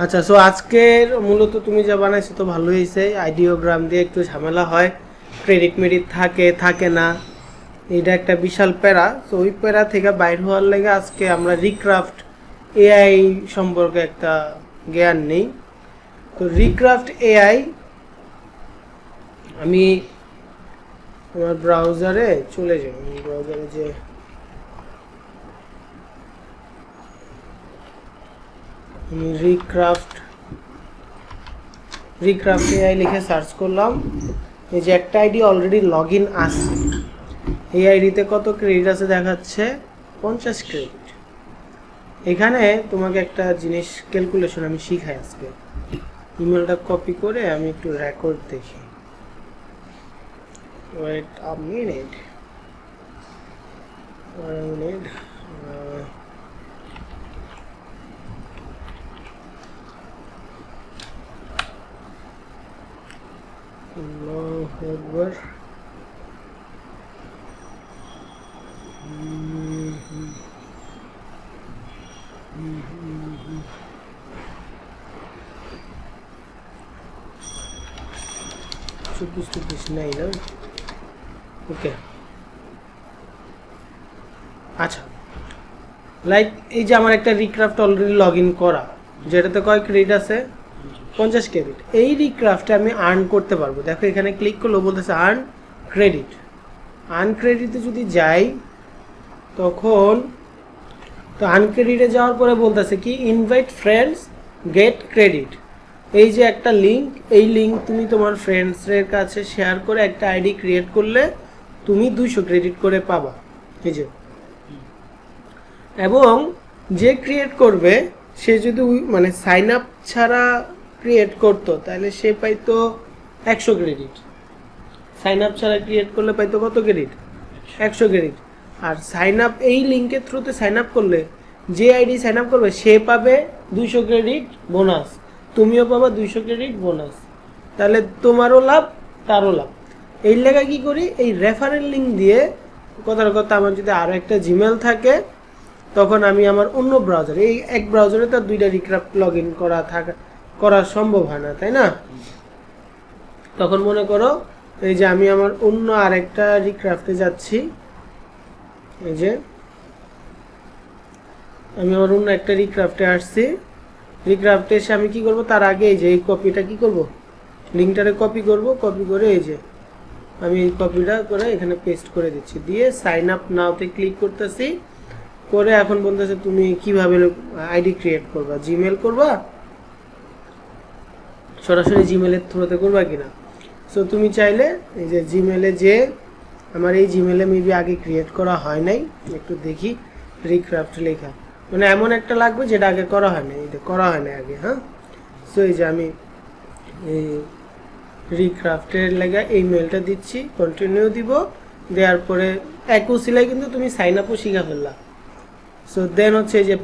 আচ্ছা, সো আজকের মূলত তুমি যা বানাইছো তো ভালো হয়েছে। আইডিওগ্রাম দিয়ে একটু ঝামেলা হয়, ক্রেডিট মেডিট থাকে থাকে না, এটা একটা বিশাল প্যারা। তো ওই প্যারা থেকে বাইর হওয়ার লেগে আজকে আমরা রিক্রাফট এআই সম্পর্কে একটা জ্ঞান নেই। তো রিক্রাফট এআই আমি আমার ব্রাউজারে চলে যাই। ব্রাউজারে যে আমি রিক্রাফট এআই লিখে সার্চ করলাম। এই যে একটা আইডি অলরেডি লগ ইন আছে, এই আইডিতে কত ক্রেডিট আছে দেখাচ্ছে 50 ক্রেডিট। এখানে তোমাকে একটা জিনিস ক্যালকুলেশন আমি শিখাই আজকে। ইমেলটা কপি করে আমি একটু রেকর্ড দেখি। ওয়েট আ মিনিট, একবার চব্বিশ নাই না। ওকে, আচ্ছা, লাইক এই যে আমার একটা রিক্রাফট অলরেডি লগ ইন করা, যেটাতে কয় ক্রেডিট আছে 50 ক্রেডিট। এই রিক্রাফটে আমি আর্ন করতে পারবো। দেখো এখানে ক্লিক করলেও বলতেছে আর্ন ক্রেডিট। আর্ন ক্রেডিটে যদি যাই তখন তো আনক্রেডিটে যাওয়ার পরে বলতেছে কি ইনভাইট ফ্রেন্ডস গেট ক্রেডিট। এই যে একটা লিঙ্ক, এই লিঙ্ক তুমি তোমার ফ্রেন্ডসের কাছে শেয়ার করে একটা আইডি ক্রিয়েট করলে তুমি 200 ক্রেডিট করে পাবা। এই যে, এবং যে ক্রিয়েট করবে সে যদি মানে সাইন আপ ছাড়া ক্রিয়েট করতো তাহলে সে পাইতো 100 ক্রেডিট। সাইন আপ ছাড়া ক্রিয়েট করলে পাইতো কত ক্রেডিট? 100 ক্রেডিট। আর সাইন আপ এই লিঙ্কের থ্রুতে সাইন আপ করলে যে আইডি সাইন আপ করবে সে পাবে 200 ক্রেডিট বোনাস, তুমিও পাবা 200 ক্রেডিট বোনাস। তাহলে তোমারও লাভ, তারও লাভ। এই লেখা কি করি, এই রেফারেল লিঙ্ক দিয়ে কথার কথা আমার যদি আরও একটা জিমেল থাকে তখন আমি আমার অন্য ব্রাউজারে, এই এক ব্রাউজারে তো দুইটা রিক্রাফট লগ ইন করা সম্ভব হয় না, তাই না? তখন মনে করো এই যে আমি আমার অন্য আরেকটা রিক্রাফটে যাচ্ছি। এই যে আমি আমার অন্য একটা রিক্রাফটে আসছি। রিক্রাফটে এসে আমি কি করব, তার আগে এই যে এই কপিটা কি করব, লিঙ্কটারে কপি করব। কপি করে এই যে আমি এই কপিটা করে এখানে পেস্ট করে দিচ্ছি, দিয়ে সাইন আপ নাওতে ক্লিক করতেছি। করে এখন বলতেছে তুমি কিভাবে আইডি ক্রিয়েট করবা, জিমেল করবা, সরাসরি জিমেলের থ্রুতে করবা কিনা। সো তুমি চাইলে এই যে জিমেলে যে আমার এই জিমেলে মেবি আগে ক্রিয়েট করা হয় নাই, একটু দেখি রিক্রাফট লেখা, মানে এমন একটা লাগবে যেটা আগে করা হয় না, এটা করা হয় না আগে। হ্যাঁ, সো এই যে আমি এই রিক্রাফটের লেগা এই মেলটা দিচ্ছি, কন্টিনিউ দিব। দেওয়ার পরে একই সিলাই কিন্তু তুমি সাইন আপও শিখা ফেললা। সো দেন হচ্ছে যে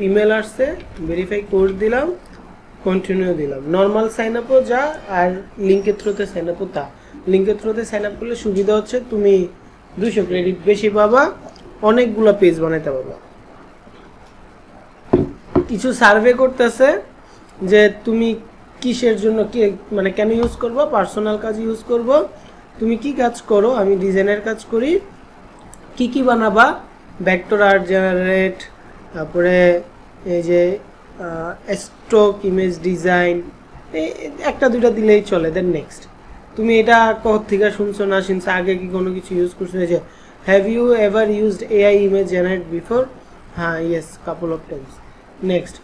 ইমেল আসছে, ভেরিফাই কোড দিলাম, কন্টিনিউ দিলাম। নর্মাল সাইন আপও যা, আর লিঙ্কের থ্রুতে সাইন আপও তা। লিঙ্কের থ্রুতে সাইন আপ করলে সুবিধা হচ্ছে তুমি 200 ক্রেডিট বেশি পাবা, অনেকগুলো পেজ বানাইতে পারবা। কিছু সার্ভে করতেছে যে তুমি কিসের জন্য কি মানে কেন ইউজ করবো, পার্সোনাল কাজ ইউজ করব, তুমি কি কাজ করো। আমি ডিজাইনের কাজ করি, কি বানাবা, ভেক্টর আর্ট জেনারেট, তারপরে এই যে স্টক ইমেজ ডিজাইন, এই একটা দুইটা দিলেই চলে। দেন নেক্সট, তুমি এটা কোথা থেকে শুনছো না শুনছো, আগে কি কোনো কিছু ইউজ করছো? যে have you ever used AI image generate before? হ্যাঁ, yes, couple of times. Next,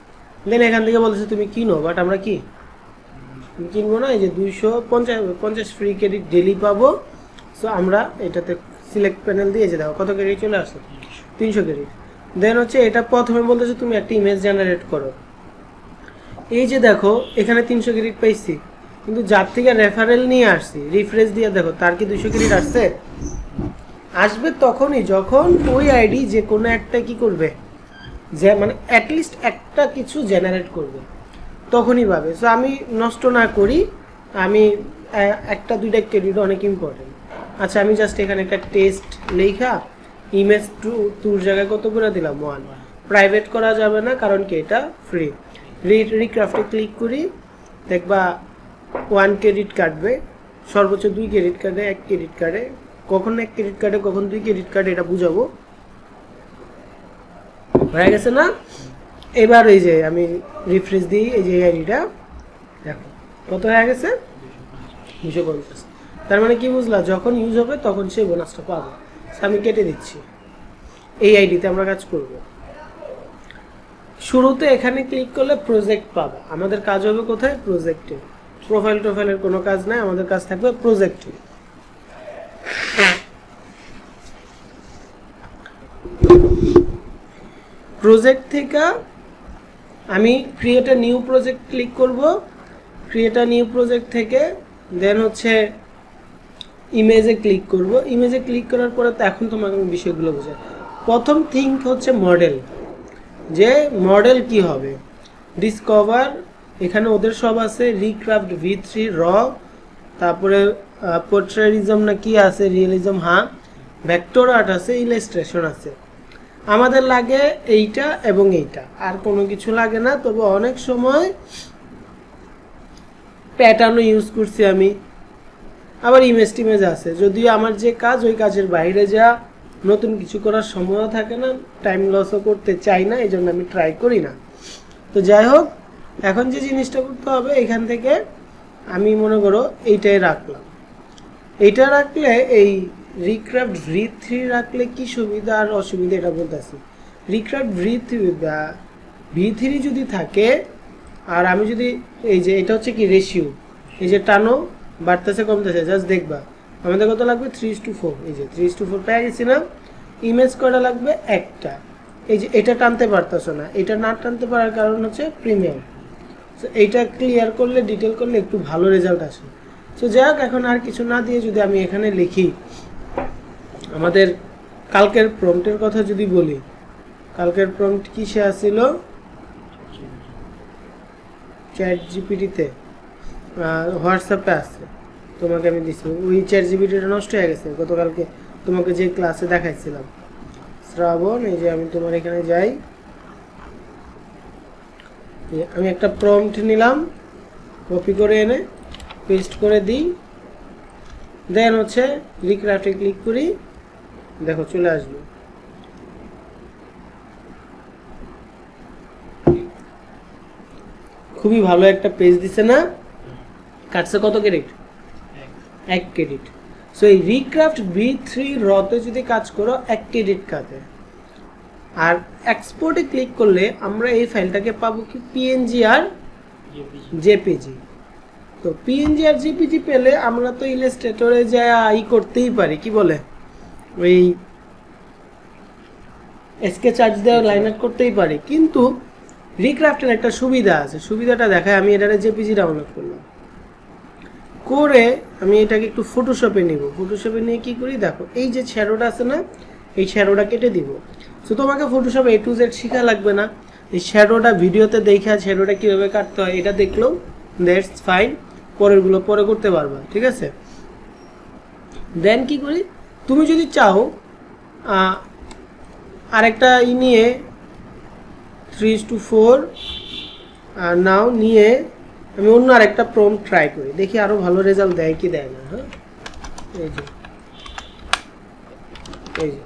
then এখান থেকে বলছে তুমি কিনো, বাট আমরা কি কিনবো না। এই যে 250 ফ্রি ক্রেডিট ডেলি পাবো। সো আমরা এটাতে সিলেক্ট প্যানেল দিয়ে যে দেখো কত ক্রেডিট চলে আসছে, 300 ক্রেডিট। দেন হচ্ছে এটা প্রথমে বলতেছে তুমি একটা ইমেজ জেনারেট করো। এই যে দেখো এখানে 300 ক্রেডিট পাইছি, কিন্তু যার থেকে রেফারেল নিয়ে আসছি, রিফ্রেশ দিয়ে দেখো তার কি 200 ক্রেডিট আসছে? আসবে তখনই যখন ওই আইডি যে কোনো একটা কি করবে, যে মানে অ্যাটলিস্ট একটা কিছু জেনারেট করবে, তখনই পাবে। সো আমি নষ্ট না করি, আমি একটা দুইটা ক্রেডিট অনেক ইম্পর্টেন্ট। আচ্ছা, আমি জাস্ট এখানে একটা টেস্ট লেখা ইমেজ টুর জায়গায় কত করে দিলাম 1। প্রাইভেট করা যাবে না, কারণ কি এটা ফ্রি। রিক্রাফটে ক্লিক করি, দেখবা 1 ক্রেডিট কাটবে, সর্বোচ্চ 2 ক্রেডিট কাটে, 1 ক্রেডিট কাটে, কখন 1 ক্রেডিট কাটে কখন 2 ক্রেডিট কাটে এটা বুঝাবো। হয়ে গেছে না? এবার এই যে আমি রিফ্রেশ দিই, এই যে আইডিটা দেখো কত হয়ে গেছে, 250। তার মানে কি বুঝলা, যখন ইউজ হবে তখন সেই বোনাসটা পাবো। আমি কেটে দিচ্ছি। এই আইডিতে আমরা কাজ করব। শুরুতে এখানে ক্লিক করলে প্রজেক্ট পাবো, আমাদের কাজ হবে কোথায়, প্রজেক্টে। প্রোফাইলের কোনো কাজ নাই, আমাদের কাজ থাকবে প্রজেক্টে। প্রজেক্ট থেকে আমি create a new project click করব। ক্রিয়েট আ নিউ প্রজেক্ট থেকে দেন হচ্ছে ইমেজে ক্লিক করব। ইমেজে ক্লিক করার পরে তো এখন তোমাকে আমি বিষয়গুলো বোঝাই। প্রথম থিঙ্ক হচ্ছে মডেল, যে মডেল কি হবে, ডিসকভার, এখানে ওদের সব আছে, রিক্রাফট V3 র, তারপরে পোর্ট্রেরিজম না কি আছে, রিয়েলিজম, হ্যাঁ, ভেক্টর আর্ট আছে, ইলাস্ট্রেশন আছে। আমাদের লাগে এইটা এবং এইটা, আর কোনো কিছু লাগে না। তবে অনেক সময় প্যাটার্নও ইউজ করছি আমি, আবার ইমেজ টিমেজ আছে। যদিও আমার যে কাজ, ওই কাজের বাইরে যা নতুন কিছু করার সময়ও থাকে না, টাইম লসও করতে চাই না, এই জন্য আমি ট্রাই করি না। তো যাই হোক, এখন যে জিনিসটা করতে হবে, এখান থেকে আমি মনে করো এইটাই রাখলাম। এইটা রাখলে এই রিক্রাফট V3 রাখলে কি সুবিধা আর অসুবিধা এটা বলতেছি। রিক্রাফট V3 যদি থাকে, আর আমি যদি এই যে এটা হচ্ছে কি রেশিও, এই যে টানো বাড়তেছে কমতেছে, জাস্ট দেখবা আমাদের কত লাগবে 3:4। এই যে 3:4 পেয়ে গেছি না। ইমেজ করা লাগবে একটা, এই যে এটা টানতে পারতেছো না, এটা না টানতে পারার কারণ হচ্ছে প্রিমিয়াম। সো এইটা ক্লিয়ার করলে, ডিটেল করলে একটু ভালো রেজাল্ট আসে। সো যাই হোক, এখন আর কিছু না দিয়ে যদি আমি এখানে লিখি, আমাদের কালকের প্রম্পটের কথা যদি বলি, কালকের প্রম্পট কিসে আসছিল, চ্যাট জিপিটিতে, হোয়াটসঅ্যাপে আছে, তোমাকে আমি দিচ্ছি। ওই চ্যাট জিপিটিটা নষ্ট হয়ে গেছে গতকালকে, তোমাকে যে ক্লাসে দেখাইছিলাম। শ্রাবণ, এই যে আমি তোমার এখানে যাই, আমি একটা প্রম্পট নিলাম, কপি করে এনে পেস্ট করে দিই, দেন হচ্ছে রিক্রাফটে ক্লিক করি, দেখো চলে আসবে। খুবই ভালো একটা পেজ দিছে না? কাটছে কত ক্রেডিট, 1 ক্রেডিট। সো এই রিক্রাফট V3 রতে যদি কাজ করো 1 ক্রেডিট কাটে। আর এক্সপোর্টে ক্লিক করলে আমরা এই ফাইলটাকে পাবো কি PNG আর JPG। তো PNG আর JPG পেলে আমরা তো ইলাস্ট্রেটরে যা করতেই পারি, কি বলে, ওই স্কেচ আর্ট দেওয়া লাইন আর্ট করতেই পারি। কিন্তু রিক্রাফটের একটা সুবিধা আছে, সুবিধাটা দেখায়। আমি এটারে JPG ডাউনলোড করলাম, করে আমি এটাকে একটু ফটোশপে নিব। ফটোশপে নিয়ে কি করি, দেখো এই যে শ্যাডোটা আছে না, এই শ্যাডোটা কেটে দিব। সো তোমাকে ফটোশপ A to Z শেখা লাগবে না, এই শ্যাডোটা ভিডিওতে দেখে শ্যাডোটা কীভাবে কাটতে হয় এটা দেখলেও দ্যাটস ফাইন, পরেরগুলো পরে করতে পারবা, ঠিক আছে। দেন কি করি, তুমি যদি চাও আরেকটা নিয়ে 3:4 নাও নিয়ে আমি অন্য আরেকটা প্রম্পট ট্রাই করি, দেখি আরও ভালো রেজাল্ট দেয় কি দেয় না। হ্যাঁ, এই যে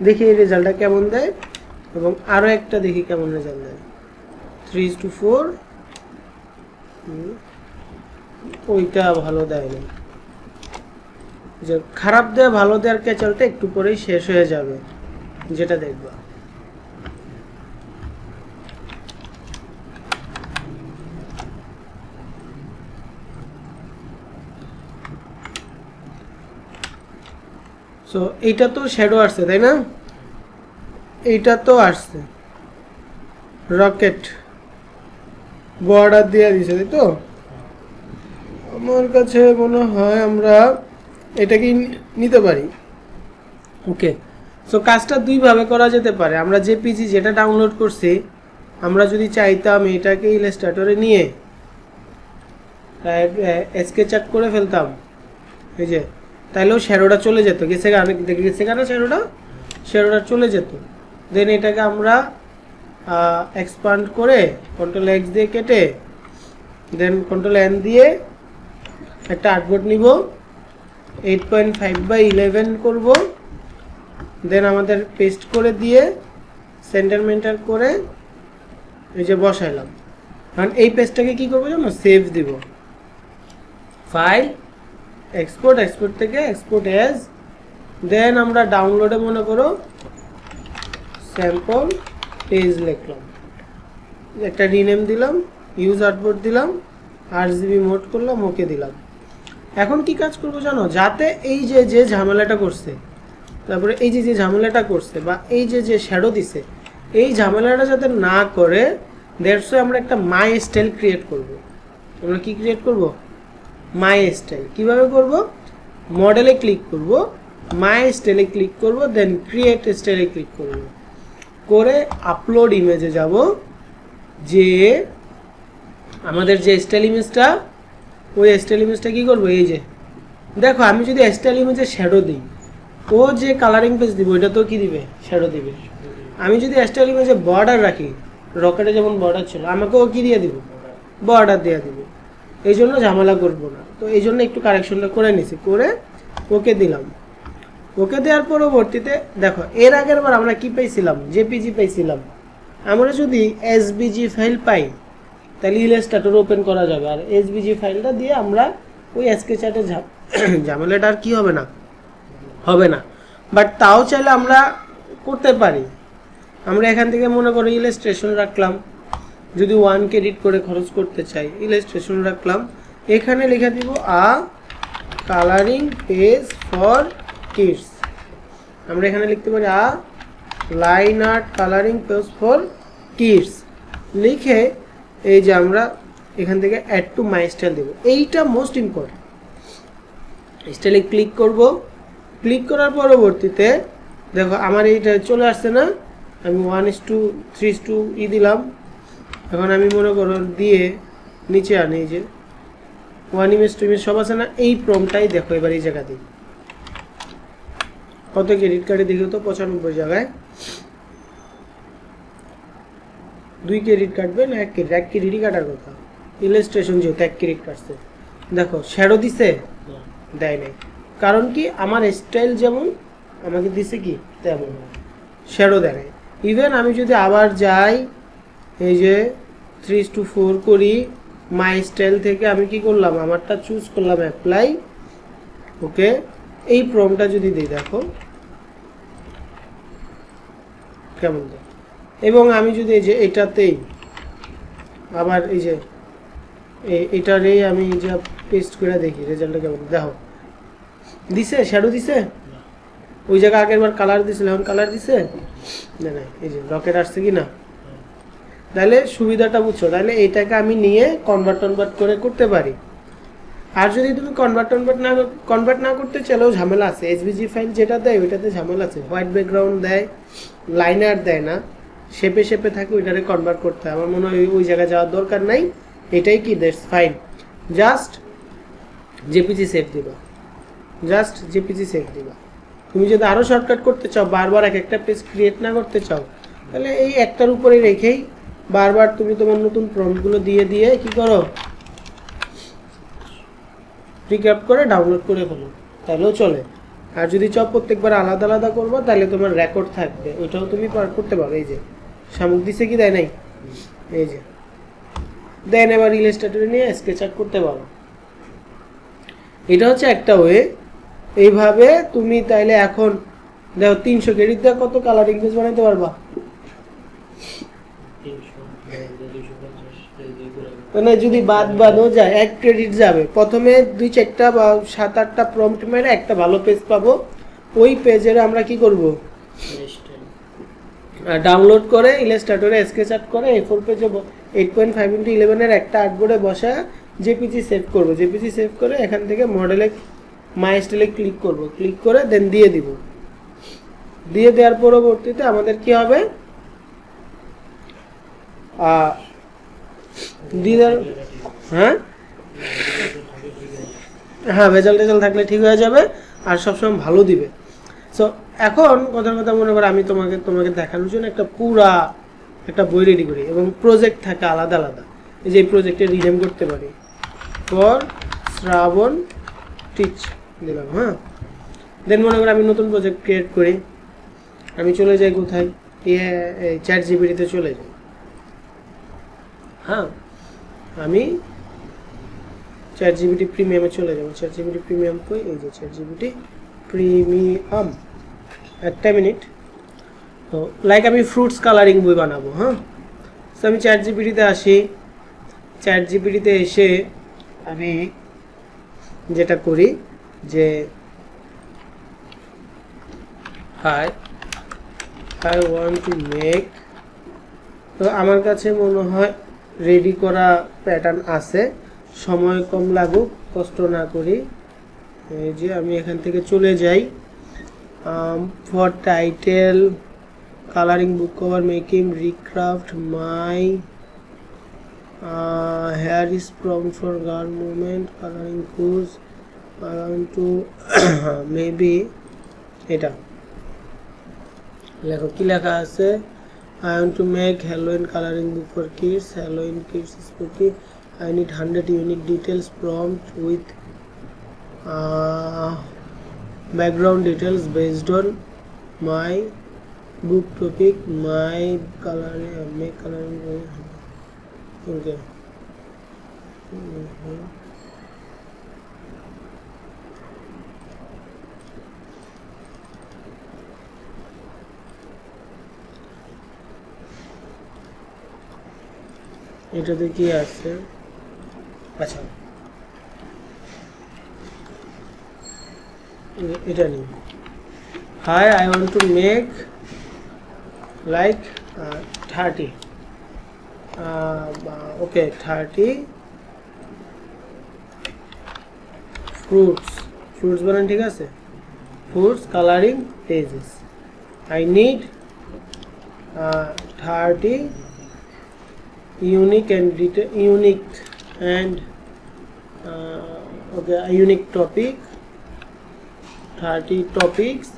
দেখি এই রেজাল্টটা কেমন দেয়, এবং আরও একটা দেখি কেমন রেজাল্ট দেয়। 3:4, ওইটা ভালো দেয় না, যে খারাপ দেয় ভালো দেওয়ার ক্যাচালটা একটু পরেই শেষ হয়ে যাবে, যেটা দেখবা। সো এইটা তো শ্যাডো আসছে তাই না, এইটা তো আসছে রকেট বর্ডার দিয়ে দিছে, তাই তো। আমার কাছে মনে হয় আমরা এটাকে নিতে পারি। ওকে, সো কাজটা দুইভাবে করা যেতে পারে। আমরা JPG যেটা ডাউনলোড করছি, আমরা যদি চাইতাম এটাকে ইলাস্ট্রেটরে নিয়ে স্কেচ আর্ট করে ফেলতাম, এই যে, তাইলেও শ্যাডোটা চলে যেত, গেছে কেন শ্যাডোটা চলে যেত। দেন এটাকে আমরা এক্সপান্ড করে কন্ট্রোল এক্স দিয়ে কেটে দেন কন্ট্রোল এন দিয়ে একটা আর্টবোর্ড নিব 8.5/11 করব, দেন আমাদের পেস্ট করে দিয়ে সেন্টার মেন্টার করে এই যে বসাইলাম। কারণ এই পেজটাকে কি করবো জানো, সেভ দিব, ফাইল এক্সপোর্ট, এক্সপোর্ট থেকে এক্সপোর্ট এজ, দেন আমরা ডাউনলোডে মনে করো স্যাম্পল পেজ লিখলাম, একটা রিনেম দিলাম, ইউজ আর্টবোর্ড দিলাম, RGB মোড করলাম, ওকে দিলাম। এখন কি কাজ করবো জানো, যাতে এই যে ঝামেলাটা করছে, তারপরে এই যে ঝামেলাটা করছে বা এই যে শ্যাডো দিছে, এই ঝামেলাটা যাতে না করে দ্যাটস ওয়াই আমরা একটা মাই স্টাইল ক্রিয়েট করব। আমরা কি ক্রিয়েট করব, মাই স্টাইল। কিভাবে করব, মডেলে ক্লিক করব, মাই স্টাইলে ক্লিক করব, দেন ক্রিয়েট স্টাইলে ক্লিক করব, করে আপলোড ইমেজে যাব, যে আমাদের যে স্টাইল ইমেজটা, ওই স্টাইল ইমেজটা কি করব, এই যে দেখো আমি যদি স্টাইল ইমেজে শ্যাডো দিই, ও যে কালারিং পেজ দিব ওইটা তো কি দিবে, শ্যাডো দিবে। আমি যদি স্টাইল ইমেজে বর্ডার রাখি, রকেটে যেমন বর্ডার ছিল, আমাকেও কি দিয়ে দিব, বর্ডার দিয়ে দিব, এই জন্য ঝামেলা করবো না। তো এই জন্য একটু কারেকশনটা করে নিছি, করে ওকে দিলাম। ওকে দেওয়ার পরবর্তীতে দেখো এর আগের বার আমরা কি পাইছিলাম, জেপিজি পাইছিলাম। আমরা যদি এসবিজি ফাইল পাই তাহলে ইলাস্ট্রেটর ওপেন করা যাবে, আর এসবিজি ফাইলটা দিয়ে আমরা ওই স্কেচআর্টের ঝামেলাটা আর কি হবে না, হবে না। বাট তাও চাইলে আমরা করতে পারি। আমরা এখান থেকে মনে করো ইলাস্ট্রেশন রাখলাম, যদি 1K এডিট করে খরচ করতে চাই, ইলাস্ট্রেশন রাখলাম, এখানে লিখে দিব কালারিং পেজ ফর কিডস। আমরা এখানে লিখতে পারি line art colouring page for kids লিখে এই যে আমরা এখান থেকে অ্যাড টু মাই স্টাইল দেব। এইটা মোস্ট ইম্পর্টেন্ট। স্টাইলে ক্লিক করব, ক্লিক করার পরবর্তীতে দেখো আমার এইটা চলে আসছে না, আমি 1:3 দিলাম। এখন আমি মনে করো দিয়ে নিচে আনি, এই যে 1:2 সব আছে না, এই প্রমটাই দেখো এবার এই জায়গা দিই। কত ক্রেডিট কার্ডে দেখো তো 95 জায়গায় 2 ক্রেডিট কাটবে না 1 ক্রেডিট, 1 ক্রেডিটই কাটার কথা। ইলাস্ট্রেশন যেহেতু 1 ক্রেডিট কাটছে, দেখো শ্যাডো দিছে, দেয় নাই। কারণ কি, আমার স্টাইল যেমন আমাকে দিছে কি তেমন, শ্যাডো দেয় নাই। ইভেন আমি যদি আবার যাই, এই যে 3:4 করি, মাই স্টাইল থেকে আমি কি করলাম, আমারটা চুজ করলাম অ্যাপ্লাই, ওকে। এই প্রমটা যদি দিই দেখো কেমন দেয়। এবং আমি যদি এই যে এটাতেই আবার এই যে এটারেই আমি যা পেস্ট করে দেখি রেজাল্টটা কেমন, দেখো দিছে, শ্যাডো দিছে, ওই জায়গায় আগের বার কালার দিছিল, এখন কালার দিছে না, না এই যে রকেট আসছে কি না। তাহলে সুবিধাটা বুঝছো, তাহলে এইটাকে আমি নিয়ে কনভার্ট করে করতে পারি। আর যদি তুমি কনভার্ট না করতে চাইলেও ঝামেলা আছে। এসভিজি ফাইল যেটা দেয় ওইটাতে ঝামেলা আছে, হোয়াইট ব্যাকগ্রাউন্ড দেয়, লাইনার দেয় না, শেপে থাকে, ওইটারে কনভার্ট করতে হয়। আমার মনে হয় ওই জায়গায় যাওয়ার দরকার নাই, এটাই কি that's fine. Just JPG save দিবা, জাস্ট জেপিজি সেভ দিবা। তুমি যদি আরও শর্টকাট করতে চাও, বারবার একটা পেজ ক্রিয়েট না করতে চাও, তাহলে এই একটার উপরে রেখেই বারবার তুমি তোমার নতুন প্রম্পটগুলো দিয়ে কি করো, রিক্যাপ করে ডাউনলোড করে ফেলো, তাহলেও চলে। আর যদি চাও প্রত্যেকবার আলাদা আলাদা করবো, তাহলে তোমার রেকর্ড থাকবে, ওইটাও তুমি করতে পারো। এই যে শামুক দিছে কি দেয় নাই, এই যে দেন এবার ইলাস্ট্রেটরে নিয়ে স্কেচআর্ট করতে পারো। এটা হচ্ছে একটা ওয়ে। এইভাবে তুমি তাইলে এখন দেখো 300 ক্রেডিট দিয়ে কত কালারিং পেজ বানাইতে পারবা, মানে যদি বাদও যায় 1 ক্রেডিট যাবে। প্রথমে 2-4টা বা 7-8টা প্রম্পট মেরে একটা ভালো পেজ পাবো। ওই পেজের আমরা কি করব, ডাউনলোড করে ইলাস্ট্রেটরে স্কেচআর্ট করে A4 পেজে 8.5x11 এর একটা আর্টবোর্ডে বসা জেপিজি সেভ করব। জেপিজি সেভ করে এখান থেকে মডেলে মাই স্টাইলে ক্লিক করব, ক্লিক করে দেন দিয়ে দিব। দিয়ে দেওয়ার পরবর্তীতে আমাদের কি হবে, হ্যাঁ ভেজাল থাকলে ঠিক হয়ে যাবে, আর সবসময় ভালো দিবে। সো এখন কথার কথা মনে করো আমি তোমাকে দেখানোর জন্য একটা পুরা একটা বই রেডি করি এবং প্রজেক্ট থাকে আলাদা আলাদা, এই যে এই প্রজেক্টে রিনেম করতে পারি ফর শ্রাবণ টিচ দিলাম। হ্যাঁ, দেন মনে করি আমি নতুন প্রজেক্ট ক্রিয়েট করি, আমি চলে যাই কোথায়, চ্যাট জিপিটিতে চলে যাই। হ্যাঁ, আমি চ্যাট জিপিটি প্রিমিয়ামে চলে যাবো। চ্যাট জিপিটি প্রিমিয়াম কই, এই যে চ্যাট জিপিটি প্রিমিয়াম। একটা মিনিট। তো লাইক আমি ফ্রুটস কালারিং বই বানাবো। হ্যাঁ, তো আমি চ্যাট জিপিটিতে আসি, চ্যাট জিপিটিতে এসে আমি যেটা করি যে আই ওয়ান্ট টু মেক, তো আমার কাছে মনে হয় রেডি করা প্যাটার্ন আছে, সময় কম লাগুক, কষ্ট না করি। এই যে আমি এখান থেকে চলে যাই, for title colouring book cover making recraft my here is prompt for girl movement colouring cause I want to maybe এটা লেখো, কি লেখা আছে, I want to make Halloween coloring book for kids. Halloween kids spooky. I need 100 unique details prompt with background details based on my book topic. My coloring, make coloring. Okay. এটাতে কি আছে, আচ্ছা এটা নিই। Hi, I want to make like 30, okay 30 fruits বানান, ঠিক আছে, fruits colouring pages. I need 30 unique topic, 30 topics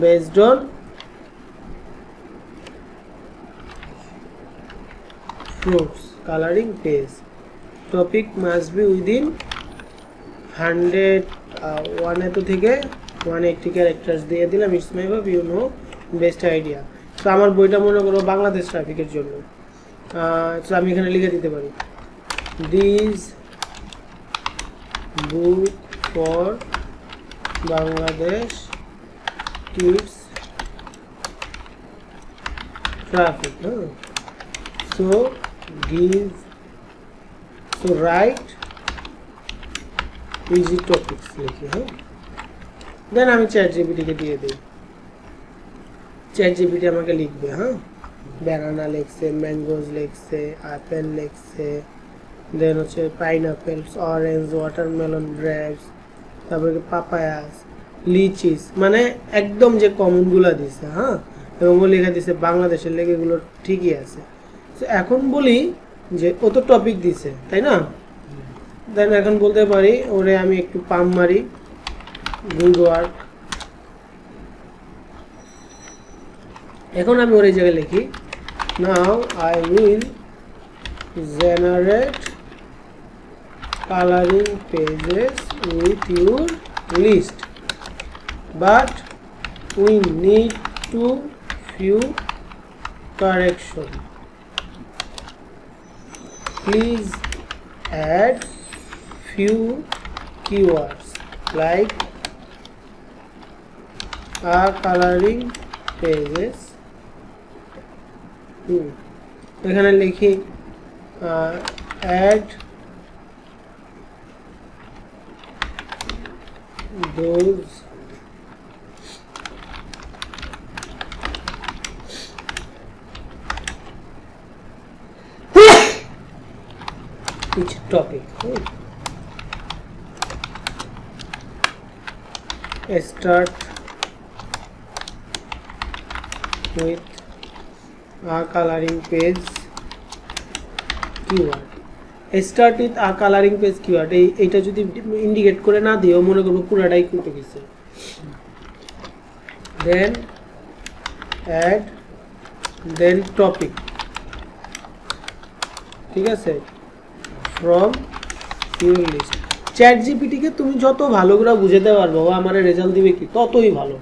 based on fruits coloring page. Topic must be within 100 1 থেকে 180 characters দিয়ে দিলাম। It's my hope you know best idea. তো আমার বইটা মনে করো বাংলাদেশ ট্রাফিকের জন্য, তো আমি এখানে লিখে দিতে পারি this book for Bangladesh kids traffic. হ্যাঁ, সো রাইট ইজি টপিকস লিখি। হ্যাঁ, দেন আমি চ্যাট জিপিটিকে দিয়ে দিই, চ্যাট জিপিটি আমাকে লিখবে। হ্যাঁ, ব্যানানা লিখছে, ম্যাঙ্গোজ লিখছে, আপেল লিখছে, দেন হচ্ছে পাইনাপেলস, অরেঞ্জ, ওয়াটারমেলন, গ্রেপস, তারপরে পাপায়াস, লিচিস, মানে একদম যে কমনগুলো দিছে। হ্যাঁ, এবং ও লেখা দিছে বাংলাদেশের লেখেগুলো ঠিকই আছে। তো এখন বলি যে ও তো টপিক দিছে, তাই না, দেন এখন বলতে পারি ওরে আমি একটু পাম মারি, গুড ওয়ার্ক। এখন আমি ওর এই জায়গায় লিখি, now I will generate coloring pages with your list, but we need to few correction. Please add few keywords like coloring pages. এখানে লিখি add those each topic. Start with a coloring page keyword. Start with a coloring page keyword. এইটা যদি indicate করে না দিও মনে করব পুরাটাই কিন্তু কিছু। Then add, then topic ঠিক আছে, ফ্রম ইউর লিস্ট। চ্যাট জিপিটিকে তুমি যত ভালো করে বুঝাতে পারবো ও আমার রেজাল্ট দিবে কি ততই ভালো।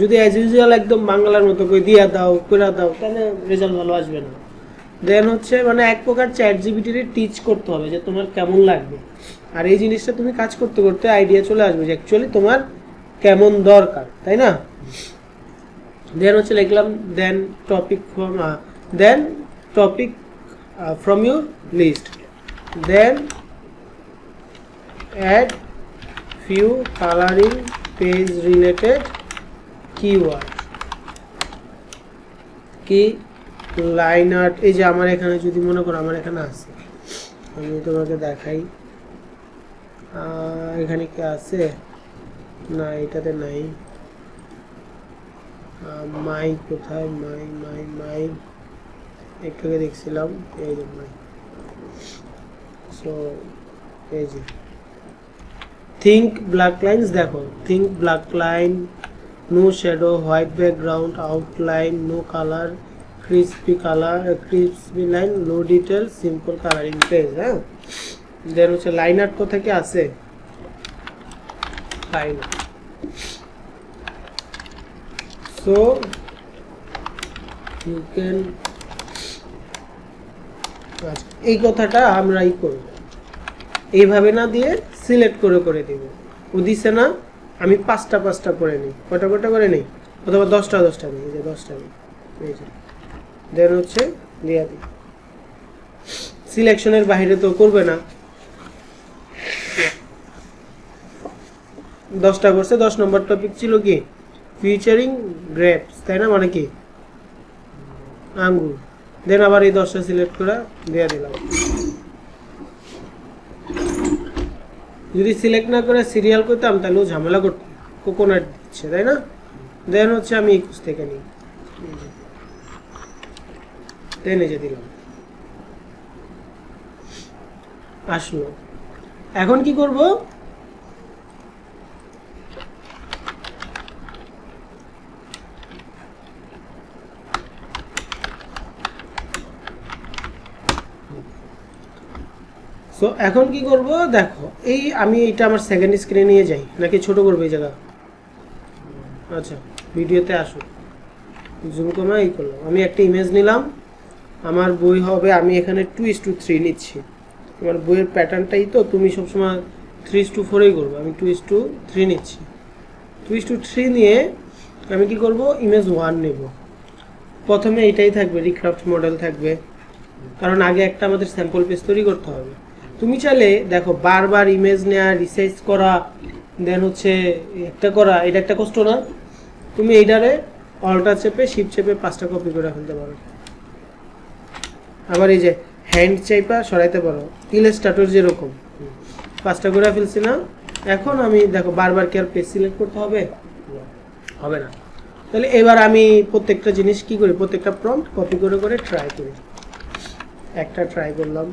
যদি অ্যাজ ইউজুয়াল একদম বাংলার মতো করে দিয়া দাও করে দাও তাহলে রেজাল্ট ভালো আসবে না। দেন হচ্ছে মানে এক প্রকার চ্যাট জিপিটির টিচ করতে হবে যে তোমার কেমন লাগবে, আর এই জিনিসটা তুমি কাজ করতে করতে আইডিয়া চলে আসবে যে অ্যাকচুয়ালি তোমার কেমন দরকার, তাই না? দেন হচ্ছে লিখলাম then topic from your list, then add few coloring page related keyword কি লাইন আর্ট। এই যে আমার এখানে যদি মনে করো আমার এখানে আছে, আমি তোমাকে দেখাই, এখানে কি আছে না, এটাতে নাই। মাই কোথায়, মাই একটু আগে দেখছিলাম, এই যে মাই। সো এই যে থিঙ্ক ব্ল্যাক লাইন্স, দেখো think black line, no shadow, white background, outline, no colour, crispy line, low detail, simple colouring page. হ্যাঁ, দেন হচ্ছে লাইন আর্ট কোথা থেকে আছে, লাইন। সো ইউ ক্যান, এই কথাটা আমরা ই করব, এইভাবে না দিয়ে সিলেক্ট করে করে দিব। ও দিছে না, আমি পাঁচটা করে নিই, কটা করে নিই, অথবা 10টা নিই, এই যে 10টা নিই, এই যে দেন হচ্ছে দিয়া দিই। সিলেকশনের বাইরে তো করবে না, 10টা করছে। 10 নম্বর টপিক ছিল কি ফিউচারিং গ্রেপস, তাই না, মানে কি আঙ্গুর। দেন আবার এই 10টা সিলেক্ট করে দিয়ে দিলাম। যদি সিলেক্ট না করে সিরিয়াল করতাম তাহলে ও ঝামেলা করতো, কোকোনাট দিচ্ছে, তাই না? দেন হচ্ছে আমি 21 থেকে নিই, দেন এই যে দিলাম, আসলো। এখন কি করব, সো এখন কি করব দেখো, এই আমি এটা আমার সেকেন্ড স্ক্রিনে নিয়ে যাই নাকি ছোট করবো এই জায়গা? আচ্ছা, ভিডিওতে আসো, জুম কমা এই করলাম। আমি একটা ইমেজ নিলাম, আমার বই হবে, আমি এখানে 2:3 নিচ্ছি। আমার বইয়ের প্যাটার্নটাই তো, তুমি সবসময় 3:4 করবো, আমি 2:3 নিচ্ছি। 2:3 নিয়ে আমি কি করব, ইমেজ 1 নেব। প্রথমে এটাই থাকবে, রিক্রাফট মডেল থাকবে, কারণ আগে একটা আমাদের স্যাম্পল পেজ তৈরি করতে হবে। তুমি চাইলে দেখো বারবার ইমেজ নেওয়া, রিসাইজ করা, দেন হচ্ছে একটা করা, এটা একটা কষ্ট না? তুমি এইটারে অল্টার চেপে শিফট চেপে 5টা কপি করে ফেলতে পারো। আবার এই যে হ্যান্ড চাইপা সরাইতে পারো, ইলাস্ট্রেটর যেরকম 5টা করে ফেলছি না। এখন আমি দেখো বারবার কি আর পেজ সিলেক্ট করতে হবে? হবে না। তাহলে এবার আমি প্রত্যেকটা জিনিস কি করি, প্রত্যেকটা প্রম্পট কপি করে করে ট্রাই করি। একটা ট্রাই করলাম,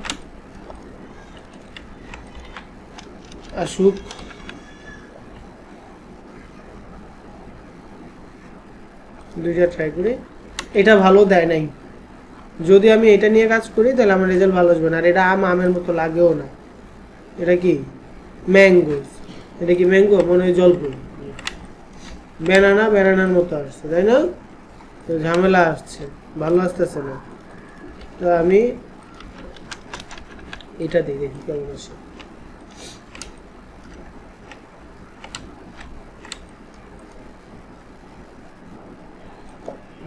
আসুক। দুইটা ট্রাই করি, এটা ভালো দেয় নাই। যদি আমি এটা নিয়ে কাজ করি তাহলে আমার রেজাল্ট ভালো আসবে না। আর এটা আমের মতো লাগেও না। এটা কি ম্যাঙ্গো, এটা কি ম্যাঙ্গো, মনে হয় জলপুরি। ব্যানানার মতো আসছে, তাই না? তো ঝামেলা আসছে, ভালো আসতেছে না। তো আমি এটা দিই, দেখি কেমন আসে।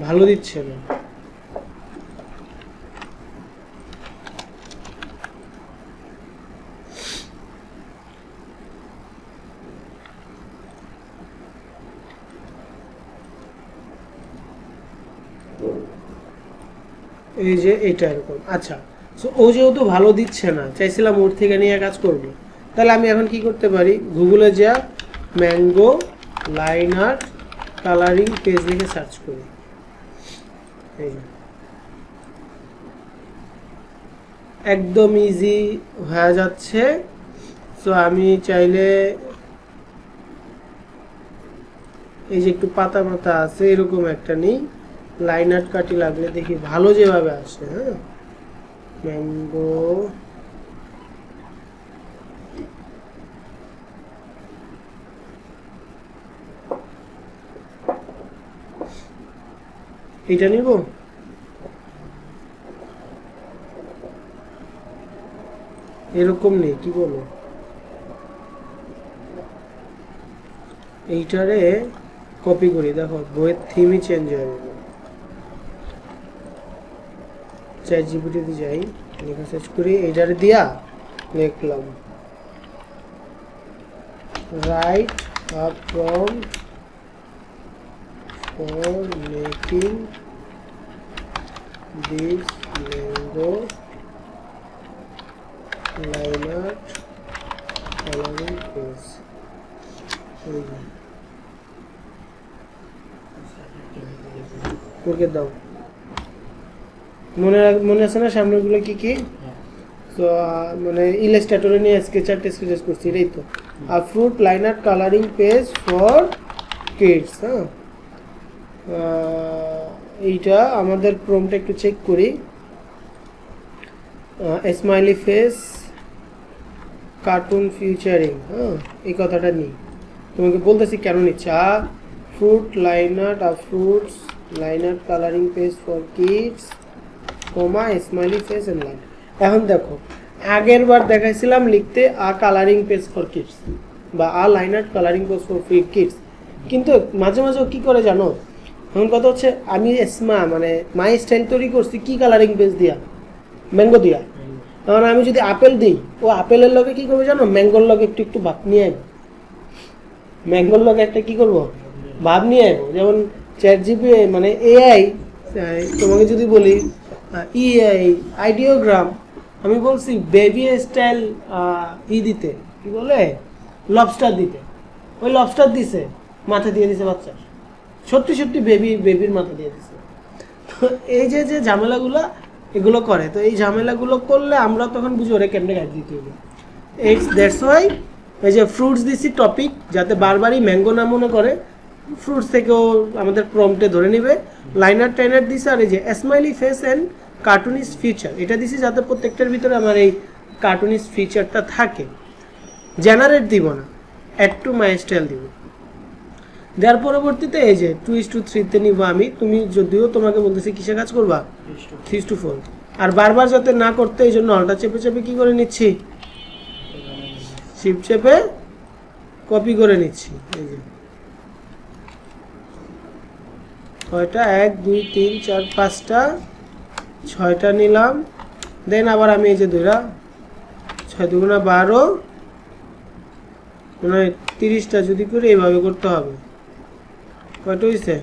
ভালো দিচ্ছে না। এই যে এটা এরকম। আচ্ছা, সো ও যেহেতু ভালো দিচ্ছে না, চাইছিলাম ওর থেকে নিয়ে কাজ করব, তাহলে আমি এখন কি করতে পারি, গুগলে যা mango line art colouring page লিখে সার্চ করি। এই একদম ইজি হয়ে যাচ্ছে। সো আমি চাইলে এই যে একটু পাতা পাতা আছে এরকম একটা নিই, লাইন আর্ট কাটি লাগলে দেখি ভালো যেভাবে আসে। হ্যাঁ, ম্যাঙ্গো এটা নিব, এরকম নেই, কি বলো? এইটারে কপি করি, দেখো বইয়ের থিমই চেঞ্জ হয়ে যাবে। চ্যাট জিপিটিতে যাই, লেখা সার্চ করি, এইটারে দিয়া লিখলাম write a prompt for making this mango line art colouring page. Okay দাও, মনে আছে না সামনেগুলো কি কি? তো মানে ইলাস্ট্রেটরে নিয়ে স্কেচ করছি, এটাই তো। আর fruit line art colouring page for kids. হ্যাঁ, এইটা আমাদের প্রম্পটটা একটু চেক করি। স্মাইলি ফেস কার্টুন ফিউচারিং, হ্যাঁ এই কথাটা নিই, তোমাকে বলতেছি কেন নিচ্ছে। Fruit line art, fruits line art colouring page for kids comma smiley face and line. এখন দেখো, আগের বার দেখাইছিলাম লিখতে কালারিং পেজ ফর কিডস বা line art colouring page for kids, কিন্তু মাঝে মাঝে কি করে জানো, এখন কথা হচ্ছে আমি মানে মাই স্টাইল তৈরি করছি কি কালারিং পেজ দিয়া, ম্যাঙ্গো দিয়া। কারণ আমি যদি আপেল দিই, ও আপেলের লগে কি করবে জানো, ম্যাঙ্গোর লগে একটু একটু ভাব নিয়ে আসবো, ম্যাঙ্গোর লগে একটা কি করবো, ভাব নিয়ে আসবো। যেমন চ্যাট জিপি মানে এআই, তোমাকে যদি বলি ইআই আইডিওগ্রাম, আমি বলছি বেবি স্টাইল দিতে, কি বলে লবস্টার দিতে, ওই লবস্টার দিছে, মাথা দিয়ে দিছে বাচ্চার, সত্যি সত্যি বেবির মাথা দিয়ে দিছে। তো এই যে যে ঝামেলাগুলো এগুলো করে, তো এই ঝামেলাগুলো করলে আমরা তখন বুঝি ওরে কেমনে গাইড দিতে হবে। দ্যাটস ওয়াই এই যে ফ্রুটস দিছি টপিক, যাতে বারবারই ম্যাঙ্গো না মনে করে, ফ্রুটস থেকেও আমাদের প্রম্পটে ধরে নেবে। লাইনার টাইনার দিছে, আর এই যে smiley face and cartoonist feature এটা দিছি, যাতে প্রত্যেকটার ভিতরে আমার এই কার্টুনিস্ট ফিচারটা থাকে। জেনারেট দিব না, অ্যাড টু মাই স্টাইল দিব। দেওয়ার পরবর্তীতে এই যে 2:3 নিব আমি, তুমি যদিও তোমাকে বলতেছি কিসে কাজ করবা, 3:4, আর বারবার যাতে না করতে এই জন্য অলটা চেপে চেপে কি করে নিচ্ছি, শিফট চেপে কপি করে নিচ্ছি। এই যে কয়টা, 1 2 3 4 5টা, 6টা নিলাম। দেন আবার আমি এই যে 6 দুগুণা 12 মানে 30টা যদি করে এইভাবে করতে হবে। কয়টা হয়েছে,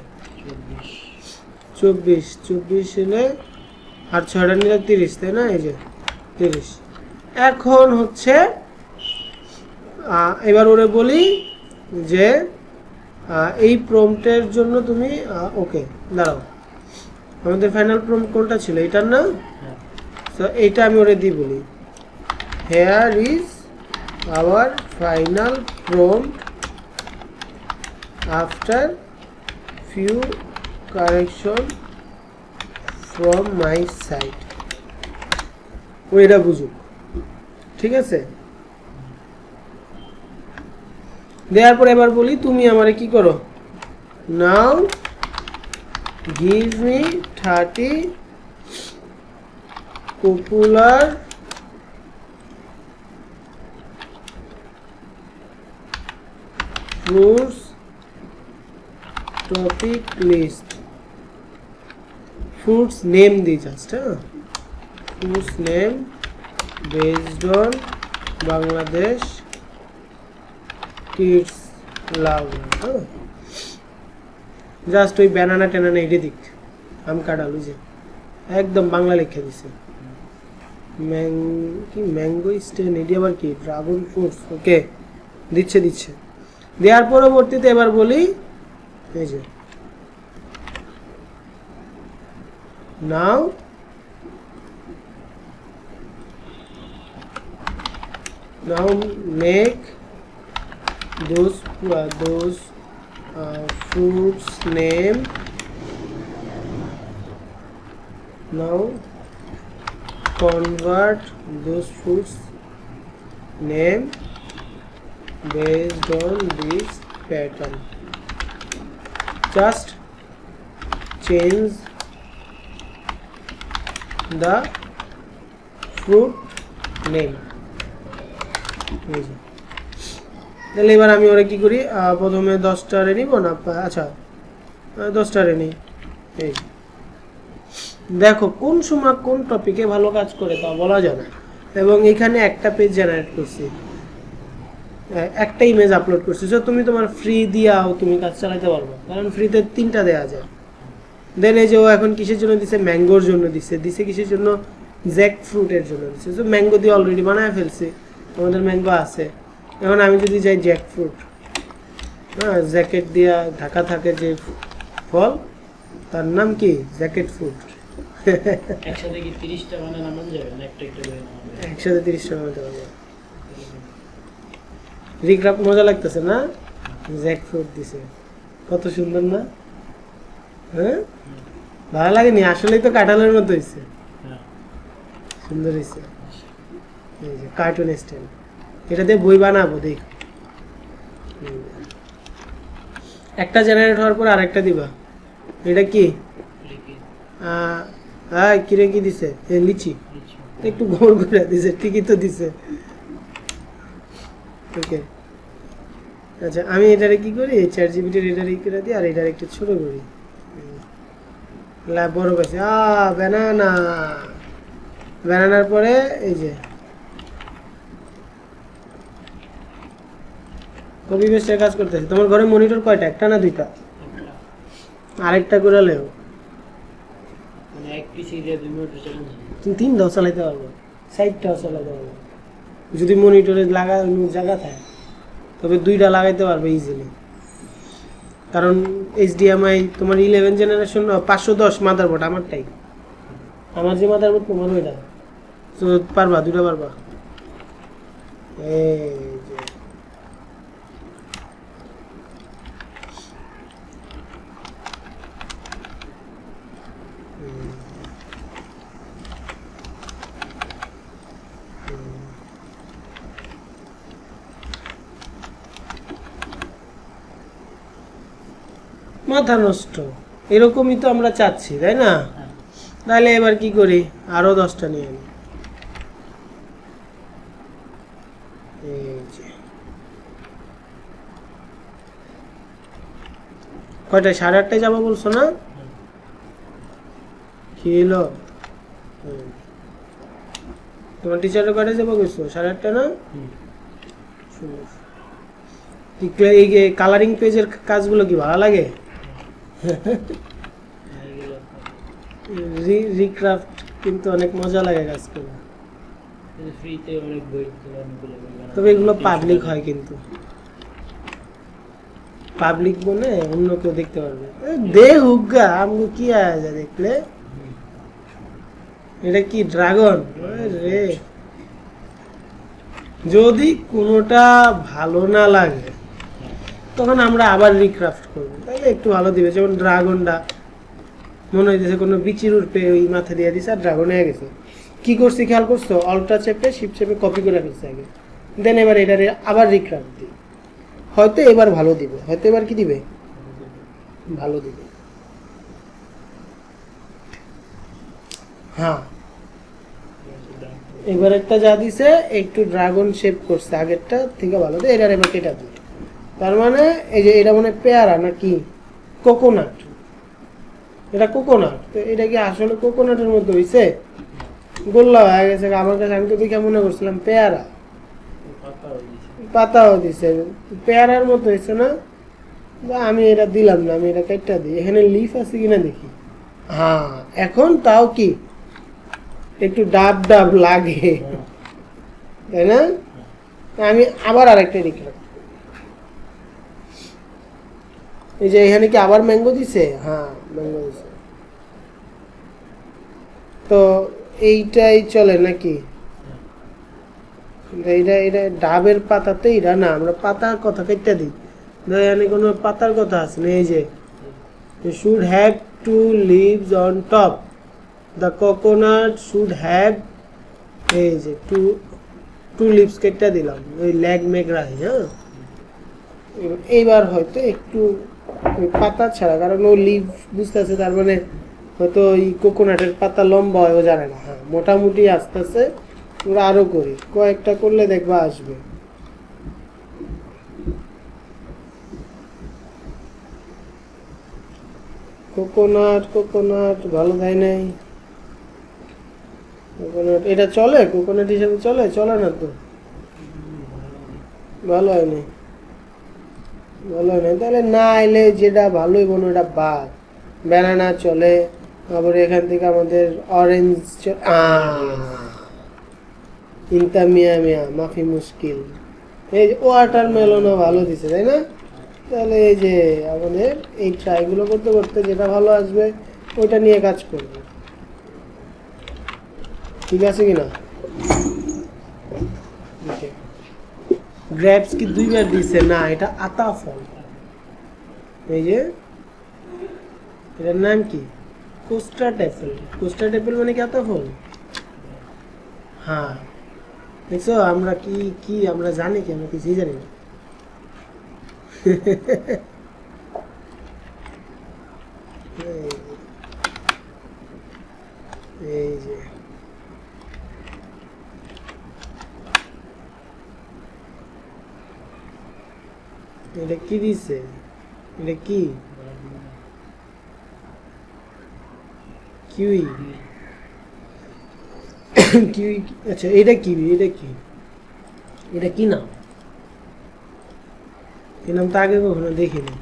24 এলে আর 6টা নিলে 30, তাই না? এই যে 30। এখন হচ্ছে এবার ওরে বলি যে এই প্রম্পটের জন্য তুমি ওকে দাঁড়াও, আমাদের ফাইনাল প্রম্পট কোনটা ছিল, এটার না? তো এইটা আমি ওরে দিই, বলি hair is our final prompt after few correction from my side। ওইটা বুঝুক, ঠিক আছে? দেওয়ার পর এবার বলি তুমি আমারে কি করো, now give me 30 popular fruits topic list। fruits name দি জাস্ট, হ্যাঁ fruits name based on Bangladesh kids love, হ্যাঁ জাস্ট ওই ব্যানানা টেনানা এটা দিক, আম কাটালু যে একদম বাংলা লিখে দিছে। ম্যাঙ্গো স্টেন, এটি আবার কি, ড্রাগন ফ্রুটস। ওকে, দিচ্ছে। দেওয়ার পরবর্তীতে এবার বলি এই যে নাও make those fruits name, now convert those fruits name based on this pattern. Just change the fruit name. তাহলে এবার আমি ওরা কি করি, প্রথমে 10টা রে নিব না, আচ্ছা 10টা রে নিই। এই দেখো কোন সময় কোন টপিকে ভালো কাজ করে তা বলা যায় না। এবং এখানে একটা পেজ জেনারেট করছি, একটা ইমেজ আপলোড করছি। সো তুমি তোমার ফ্রি দিয়াও তুমি কাজ চালাতে পারবে, কারণ ফ্রিতে 3টা দেওয়া যায়। দেন এই যে ও এখন কিসের জন্য দিছে, ম্যাঙ্গোর জন্য দিছে কিসের জন্য, জ্যাক ফ্রুটের জন্য দিছে। সো ম্যাঙ্গো দিয়ে অলরেডি বানায় ফেলছি, আমাদের ম্যাঙ্গো আছে। এখন আমি যদি যাই জ্যাক ফ্রুট, হ্যাঁ জ্যাকেট দিয়া ঢাকা থাকে যে ফল, তার নাম কি জ্যাকেট ফ্রুট। একসাথে কি 30টা মানে নামান যাবে না, একটা একটা করে নামানো যাবে? একসাথে 30টা বানাতে পারবো। রিক্রাফট মজা লাগতেছে না, জ্যাক ফ্রুট দিছে, কত সুন্দর না? হ্যাঁ ভালো লাগেনি? আসলেই তো কাঁঠালের মতো হয়েছে, হ্যাঁ সুন্দর হয়েছে। এই যে কার্টুন স্টাইল, এটা দিয়ে বই বানাবো দেখ। একটা জেনারেট হওয়ার পর আরেকটা দিবা। এটা কি লিখি হ্যাঁ কিরে কি দিছে, এ লিচি লিখি একটু গোল করে দিছে, ঠিকই তো দিছে। ওকে আচ্ছা, আমি এটারে কি করি, চ্যাট জিপিটির এটারে ই করে দিই, আর এটারে একটু ছোট করি, বড় কাছে ব্যানানা। ব্যানানার পরে এই যে কপি পেস্টের কাজ করতেছে। তোমার ঘরে মনিটর কয়টা, একটা না 2টা? একটা আরেকটা করে লেও, মানে এক পিসি দিয়ে 2 মিনিট চালানো যায়। তুমি 3টাও চালাইতে পারবো, 4টাও চালাইতে পারবো, যদি মনিটরে লাগানোর জায়গা থাকে। তবে 2টা লাগাইতে পারবে ইজিলি, কারণ HDMI তোমার 11 জেনারেশন 510 মাদারবোর্ড আমারটাই, আমার যে মাদারবোর্ড তোমার ওইটা। তো পারবা, 2টা পারবা। এই যে মাথা নষ্ট, এরকমই তো আমরা চাচ্ছি, তাই না? হ্যাঁ তাহলে এবার কি করি, আরো 10টা নিয়ে আনি। এই যে কয়টায়, 8:30টায় যাবো বলছো না? কি হলো, তোমার টিচারের কয়টায় যাবো বলছো? 8:30টা না? সুন্দর। এই যে কালারিং পেজের কাজগুলো কি ভালো লাগে? রিক্রাফট কিন্তু অনেক মজা লাগে কাজ করে, ফ্রিতে অনেক বই অনেকগুলো বই বানানো। তবে এগুলো পাবলিক হয়, কিন্তু পাবলিক বলে অন্য কেউ দেখতে পারবে। দে হুগা আমগো কি আয়া দেখলে, এটা কি ড্রাগন রে? যদি কোনোটা ভালো না লাগে তখন আমরা আবার রিক্রাফট করবো, তাহলে একটু ভালো দিবে। যেমন ড্রাগনটা মনে হইতেছে কোনো বিচির উঠবে, ওই মাথা দিয়ে দিছে আর ড্রাগন হয়ে গেছে। কি করছি খেয়াল করছো, অল্টা চেপে শিফট চেপে কপি করে ফেলছে আগে, দেন এবার এটারে আবার রিক্রাফট দিই, হয়তো এবার ভালো দিবে, হয়তো এবার কি দিবে, ভালো দিবে। হ্যাঁ এবার একটা যা দিছে একটু ড্রাগন শেপ করছে, আগেরটা থেকে ভালো দেয়। এটার এবার কেটা দিই, তার মানে এই যে এটা মানে পেয়ারা নাকি কোকোনাট, এটা কোকোনাট। তো এটা কি আসলে কোকোনাটের মধ্যে হইছে, গোল্লা হয়ে গেছে আমার কাছে। আমি তো দেখে মনে করছিলাম পেয়ারা, পাতাও দিছে, পেয়ারার মতো হয়েছে না? আমি এটা দিলাম না, আমি এটা কেটটা দিই। এখানে লিফ আছে কিনা দেখি, হ্যাঁ এখন তাও কি একটু ডাব ডাব লাগে, তাই না? আমি আবার আরেকটা লিখলাম, এই যে এখানে কি আবার ম্যাঙ্গো দিছে, হ্যাঁ ম্যাঙ্গো দিছে। তো এইটাই চলে নাকি? এটা এটা ডাবের পাতাতে এটা না, আমরা পাতার কথা কেটে দিই, এখানে কোনো পাতার কথা আছে না। এই যে should have 2 leaves on top, the coconut should have এই যে টু লিপস কেটটা দিলাম, ওই ল্যাগ মেঘ রাখি। হ্যাঁ, এইবার হয়তো একটু ওই পাতা ছাড়া, কারণ ও লিভ বুঝতেছে, তার মানে হয়তো ওই কোকোনাটের পাতা লম্বা হয়, ও জানে না। হ্যাঁ, মোটামুটি আস্তে আস্তে ওরা আরো করি, কয়েকটা করলে দেখবা আসবে। কোকোনাট ভালো দেয় নাই। কোকোনাট এটা চলে, কোকোনাট হিসাবে চলে? চলে না তো, ভালো হয়নি, ভালো হয় নাই। তাহলে না এলে যেটা ভালোই বোন ওটা বাদ। ব্যানানা চলে, আবার এখান থেকে আমাদের অরেঞ্জ ইনতা মিয়া মিয়া মাফি মুশকিল। এই যে ওয়াটারমেলনও ভালো দিছে, তাই না? তাহলে এই যে আমাদের এই ট্রাইগুলো করতে করতে যেটা ভালো আসবে ওইটা নিয়ে কাজ করবো। ঠিক আছে কিনা? গ্রেপস কি দুইবার দিছে? না, এটা আতা ফল। এই যে এটার নাম কি? কোস্টা টেপেল। কোস্টা টেপেল মানে কি আতা ফল? হ্যাঁ, দেখছো আমরা কি আমরা জানি কি? আমরা কিছুই জানি না। এই যে এটা কি দিছে? এটা কি? কিউই। কিউই, আচ্ছা এটা কিউই। এটা কি? এটা কি নাম? এই নাম তো আগে কখনো দেখিনি।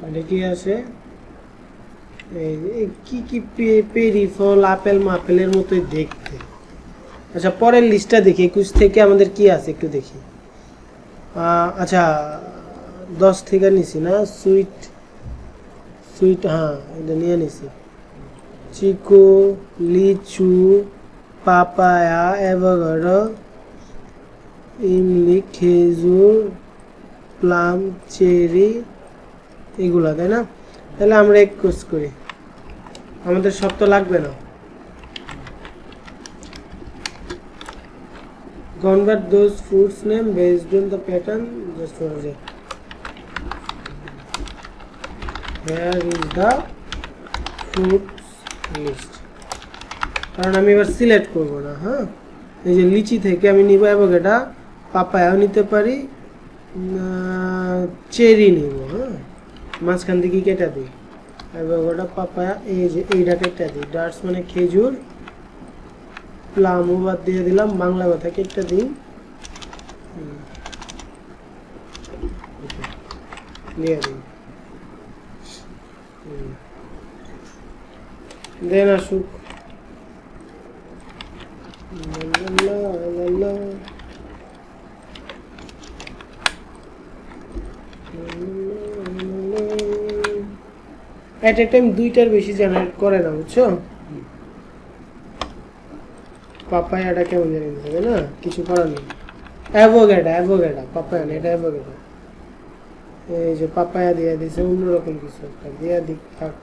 এটা কি আছে? কি পেরি ফল, আপেল মাপেলের মতোই দেখতে। আচ্ছা, পরের লিস্টটা দেখি। 21 থেকে আমাদের কি আছে একটু দেখি। আচ্ছা, 10 থেকে নিছি না? সুইট, হ্যাঁ এটা নিয়ে নিছি। চিকু, লিচু, পাপায়া, অ্যাভোকাডো, ইমলি, খেজুর, প্লাম, চেরি, এগুলা, তাই না? তাহলে আমরা এক কোর্স করি, আমাদের সব তো লাগবে না। Convert those fruits name based on the pattern. Just for a second. Here is the fruits list. কারণ আমি এবার সিলেক্ট করব না। হ্যাঁ, এই যে লিচি থেকে আমি নিব অ্যাভোকাডো, পাপায়াও নিতে পারি, চেরি নিব। হ্যাঁ, মাঝখান থেকে কেটে দিই অ্যাভোকাডো, পাপায়া, এই যে এইটা কেটে দিই। ডাটস মানে খেজুর, প্লামও বাদ দিয়ে দিলাম, বাংলা কথা কেটে দিই। দিয়ে দিই, দেন আসুক। এট এ টাইম দুইটার বেশি জেনারেট করে না, বুঝছো? পাপায়াটা কেমন জানি দিতে না, কিছু করার নেই। অ্যাভোকাডো, পাপায়া না, এটা অ্যাভোকাডো। এই যে পাপায়া দিয়ে দিছে, অন্যরকম কিছু একটা দিয়ে দিক থাক।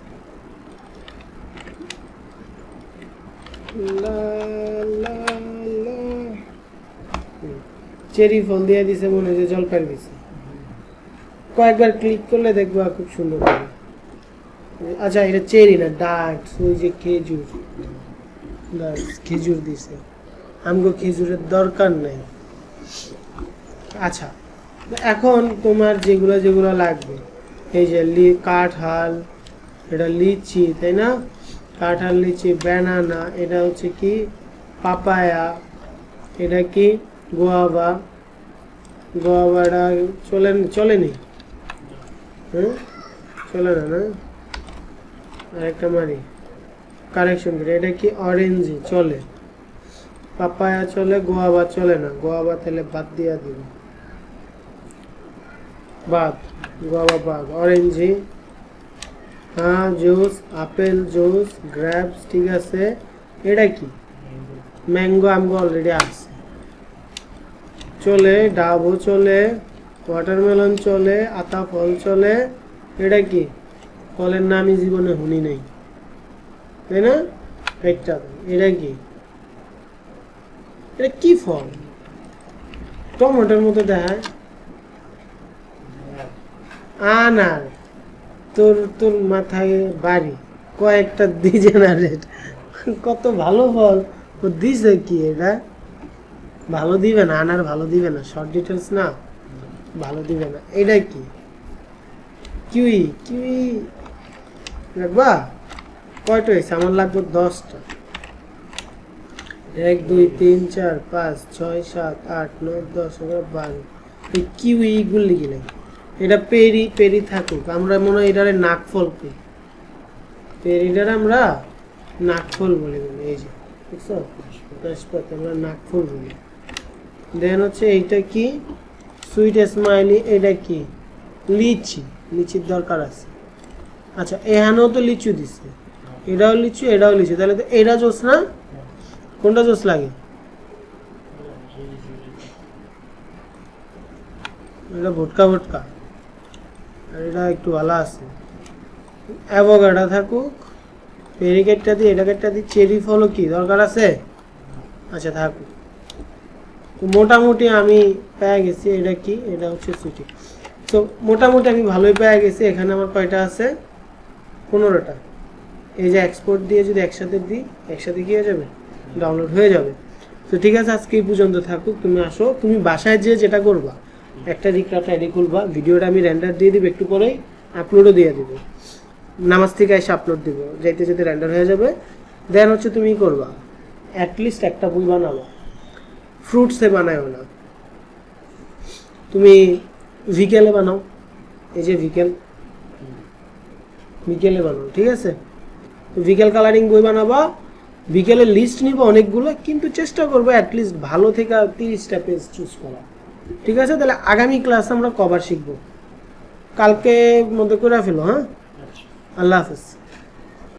চেরি ফল দিয়ে দিছে, মনে হয় জলপাই দিছে। কয়েকবার ক্লিক করলে দেখবো খুব সুন্দর হবে। আচ্ছা, এটা চেরি না, ডাটস, ওই যে খেজুর, খেজুর দিছে। আমগো খেজুরের দরকার নাই। আচ্ছা, এখন তোমার যেগুলো লাগবে, এই যে কাঁঠাল, এটা লিচি, তাই না? কাঁঠাল, লিচি, ব্যানানা, এটা হচ্ছে কি পাপায়া, এটা কি গোয়াবা। গোয়াবাটা চলেনি? হ্যাঁ, চলে না, না? আরেকটা মারি, কারেকশন করি। এটা কি অরেঞ্জি? চলে। পাপায়া চলে, গোয়াবা চলে না। গোয়াবা তাহলে বাদ দিয়া দিব, বাদ। গোয়াবা বাদ। অরেঞ্জি, হ্যাঁ, জুস, আপেল জুস, গ্রেপস, ঠিক আছে। এটা কি? ম্যাঙ্গো, আমগো অলরেডি আছে, চলে। ডাবও চলে, ওয়াটারমেলন চলে, আতা ফল চলে। এটা কি? ফলের নাম আমি জীবনে শুনি নাই, তাই না? এটা এটা কি, এটা কি ফল? টমেটোর মতো দেখায়। আনার। তোর তোর মাথায় বাড়ি, কয়েকটা ডিজেনারেট। কত ভালো ফল, ও দিছে কি এটা? ভালো দিবে না, আনার ভালো দিবে না, শর্ট ডিটেলস না, ভালো দিবে না। এটা কি? কিউই। কিউই রাখবা? কয়টা হয়েছে? আমার লাগবে 10টা। 1 2 3 4 5 6 7 8 9 10 11 12। এই কিউই গুলি কি লাগে? এটা পেরি পেরি থাকুক, আমরা মনে হয় এটারে নাকফল কই। পেরিটার আমরা নাকফল বলি, এই যে দেখছো, নাশপাতি আমরা নাকফল বলি। দেন হচ্ছে এইটা কি? Sweet smiley. এটা কি? লিচি। লিচির দরকার আছে। আচ্ছা, এখানেও তো লিচু দিছে, এটাও লিচু এটাও লিচু, তাহলে তো এটা জোস না? কোনটা জোস লাগে? এটা ভোটকা ভোটকা, আর এটা একটু ভালো আছে। অ্যাভোকাডো থাকুক, পেরিকেটটা দিই, এটা কেটটা দিই। চেরি ফলও কি দরকার আছে? আচ্ছা থাকুক। তো মোটামুটি আমি পেয়ে গেছি। এটা কি? এটা হচ্ছে সুইটি। তো মোটামুটি আমি ভালোই পেয়ে গেছি। এখানে আমার কয়টা আছে? 15টা। এই যে এক্সপোর্ট দিয়ে যদি একসাথে দিই, একসাথে কি হয়ে যাবে? ডাউনলোড হয়ে যাবে। তো ঠিক আছে, আজকে এই পর্যন্ত থাকুক। তুমি আসো, তুমি বাসায় যেটা করবা, একটা রিক্রাফট আইডি খুলবা, ভিডিওটা আমি রেন্ডার দিয়ে দিব, একটু পরেই আপলোডও দিয়ে দিব, নামাজ থেকে এসে আপলোড দিব, যাইতে যেতে রেন্ডার হয়ে যাবে। দেন হচ্ছে তুমি করবা, অ্যাটলিস্ট একটা বই বানাবা। ফ্রুটসে বানায়ও না, তুমি ভিকেলে বানাও। এই যে বিকেলে বানাও, ঠিক আছে? বিকেল কালারিং বই বানাবা, বিকেলের লিস্ট নিব অনেকগুলো, কিন্তু চেষ্টা করবো অ্যাটলিস্ট ভালো থেকে 30টা পেজ চুজ করা, ঠিক আছে? তাহলে আগামী ক্লাস আমরা কভার শিখবো, কালকে মধ্যে করে ফেলো। হ্যাঁ, আল্লাহ হাফেজ।